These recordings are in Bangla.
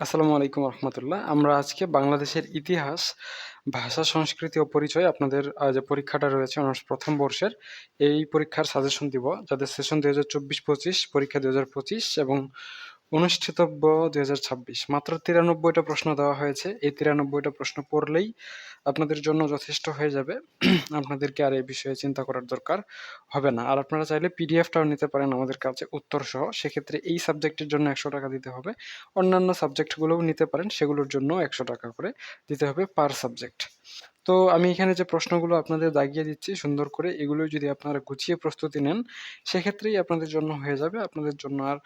আসসালামু আলাইকুম রহমতুল্লাহ। আমরা আজকে বাংলাদেশের ইতিহাস, ভাষা, সংস্কৃতি ও পরিচয় আপনাদের যে পরীক্ষাটা রয়েছে অনার্স প্রথম বর্ষের, এই পরীক্ষার সাজেশন দিব। যাদের সেশন ২০২৪-২৫, পরীক্ষা ২০২৫ এবং অনুষ্ঠিতব্য ২০২৬। মাত্র ৯৩টা প্রশ্ন দেওয়া হয়েছে। এই ৯৩টা প্রশ্ন পড়লেই আপনাদের জন্য যথেষ্ট হয়ে যাবে। আপনাদেরকে আর এই বিষয়ে চিন্তা করার দরকার হবে না। আর আপনারা চাইলে পিডিএফটাও নিতে পারেন আমাদের কাছে উত্তরসহ। সেক্ষেত্রে এই সাবজেক্টের জন্য ৳১০০ দিতে হবে। অন্যান্য সাবজেক্টগুলোও নিতে পারেন, সেগুলোর জন্য ৳১০০ করে দিতে হবে পার সাবজেক্ট। তো আমি এখানে যে প্রশ্নগুলো আপনাদের দাগিয়ে দিচ্ছি সুন্দর করে, এগুলোই যদি আপনারা গুছিয়ে প্রস্তুতি নেন, সেক্ষেত্রেই আপনাদের জন্য হয়ে যাবে। আপনাদের জন্য আর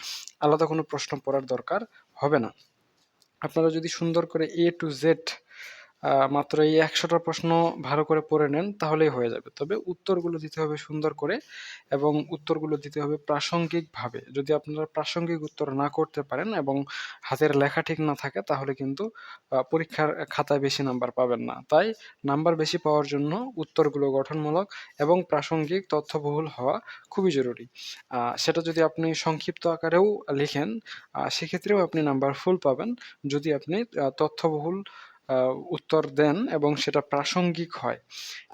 আলাদা কোনো প্রশ্ন পড়ার দরকার হবে না। আপনারা যদি সুন্দর করে A to Z মাত্র এই ১০০টা প্রশ্ন ভালো করে পড়ে নেন তাহলেই হয়ে যাবে। তবে উত্তরগুলো দিতে হবে সুন্দর করে এবং উত্তরগুলো দিতে হবে প্রাসঙ্গিকভাবে। যদি আপনারা প্রাসঙ্গিক উত্তর না করতে পারেন এবং হাতের লেখা ঠিক না থাকে তাহলে কিন্তু পরীক্ষার খাতায় বেশি নাম্বার পাবেন না। তাই নাম্বার বেশি পাওয়ার জন্য উত্তরগুলো গঠনমূলক এবং প্রাসঙ্গিক তথ্যবহুল হওয়া খুবই জরুরি। সেটা যদি আপনি সংক্ষিপ্ত আকারেও লিখেন সেক্ষেত্রেও আপনি নাম্বার ফুল পাবেন যদি আপনি তথ্যবহুল আ উত্তর দেন এবং সেটা প্রাসঙ্গিক হয়।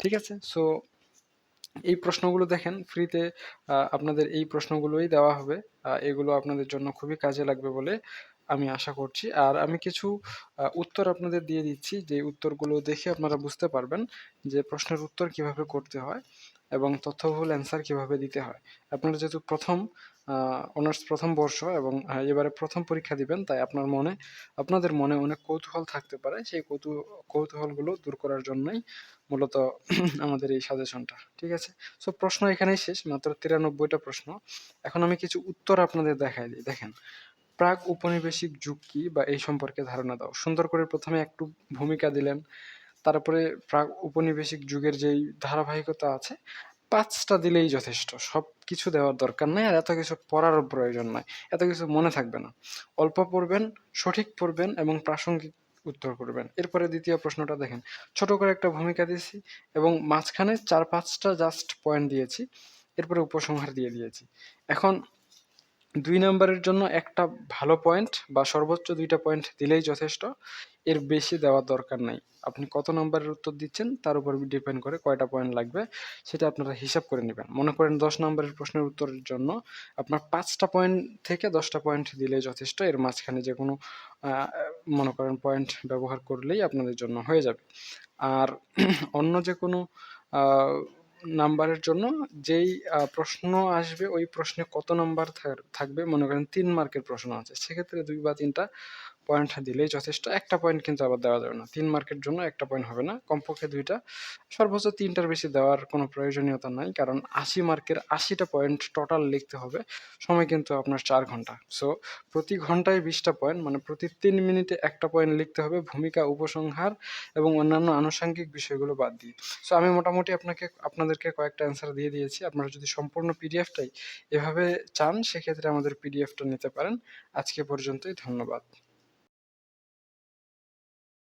ঠিক আছে? সো এই প্রশ্নগুলো দেখেন ফ্রিতে আপনাদের এই প্রশ্নগুলোই দেওয়া হবে। এগুলো আপনাদের জন্য খুবই কাজে লাগবে বলে আমি আশা করছি। আর আমি কিছু উত্তর আপনাদের দিয়ে দিচ্ছি, যে উত্তরগুলো দেখে আপনারা বুঝতে পারবেন যে প্রশ্নের উত্তর কিভাবে করতে হয় এবং তথ্যবহুল অ্যান্সার কিভাবে দিতে হয়। আপনারা যেহেতু আ অনার্স প্রথম বর্ষ এবং এবারে প্রথম পরীক্ষা দিবেন, তাই আপনাদের মনে অনেক কৌতূহল থাকতে পারে। সেই কৌতূহলগুলো দূর করার জন্যই মূলত আমাদের এই সাজেশনটা। ঠিক আছে? সো প্রশ্ন এখানেই শেষ। মাত্র ৯৩টা প্রশ্ন। এখন আমি কিছু উত্তর আপনাদের দেখাই দিই। দেখেন, প্রাক উপনিবেশিক যুগ কি বা এই সম্পর্কে ধারণা দাও। সুন্দর করে ১ম এ একটু ভূমিকা দিলেন। তারপরে প্রাক উপনিবেশিক যুগের যেই ধারাবাহিকতা আছে, ৫ টা দিলেই যথেষ্ট। সবকিছু দেওয়ার দরকার নাই। আর এত কিছু পড়ারও প্রয়োজন নাই। এত কিছু মনে থাকবে না। অল্প পড়বেন, সঠিক পড়বেন এবং প্রাসঙ্গিক উত্তর করবেন। এরপরে ২য় প্রশ্নটা দেখেন। ছোট করে একটা ভূমিকা দিয়েছি এবং মাঝখানে ৪-৫ টা জাস্ট পয়েন্ট দিয়েছি। এরপরে উপসংহার দিয়ে দিয়েছি। এখন ২ নাম্বারের জন্য একটা ভালো পয়েন্ট বা সর্বোচ্চ ২ টা পয়েন্ট দিলেই যথেষ্ট। এর বেশি দেওয়ার দরকার নাই। আপনি কত নাম্বারের উত্তর দিচ্ছেন তার উপর ডিপেন্ড করে কয়টা পয়েন্ট লাগবে সেটা আপনারা হিসাব করে নিবেন। মনে করেন ১০ নাম্বারের প্রশ্নের উত্তরের জন্য আপনার ৫ টা পয়েন্ট থেকে ১০ টা পয়েন্ট দিলেই যথেষ্ট। এর মাঝখানে যেকোনো আ মনে করেন পয়েন্ট ব্যবহার করলেই আপনাদের জন্য হয়ে যাবে। আর অন্য যেকোনো আ নাম্বারের জন্য যেই প্রশ্ন আসবে ওই প্রশ্নে কত নাম্বার থাকবে, মনে করেন ৩ মার্কের প্রশ্ন আছে। সেক্ষেত্রে ২ বা ৩ টা পয়েন্ট দিলেই যথেষ্ট। একটা পয়েন্ট কিন্তু আবার দেওয়া যাবে না। ৩ মার্কের জন্য একটা পয়েন্ট হবে না। কমপক্ষে ২ টা, সর্বোচ্চ ৩ টার বেশি দেওয়ার কোনো প্রয়োজনীয়তা নাই। কারণ ৮০ মার্কের ৮০ টা পয়েন্ট টোটাল লিখতে হবে। সময় কিন্তু আপনার ৪ ঘন্টা। সো প্রতি ঘন্টায় ২০ টা পয়েন্ট, মানে প্রতি ৩ মিনিটে একটা পয়েন্ট লিখতে হবে, ভূমিকা, উপসংহার এবং অন্যান্য আনুষঙ্গিক বিষয়গুলো বাদ দিয়ে। সো আমি মোটামুটি আপনাদেরকে কয়েকটা অ্যান্সার দিয়ে দিয়েছি। আপনারা যদি সম্পূর্ণ পিডিএফটাই এভাবে চান সেক্ষেত্রে আমাদের পিডিএফটা নিতে পারেন। আজকে পর্যন্তই। ধন্যবাদ।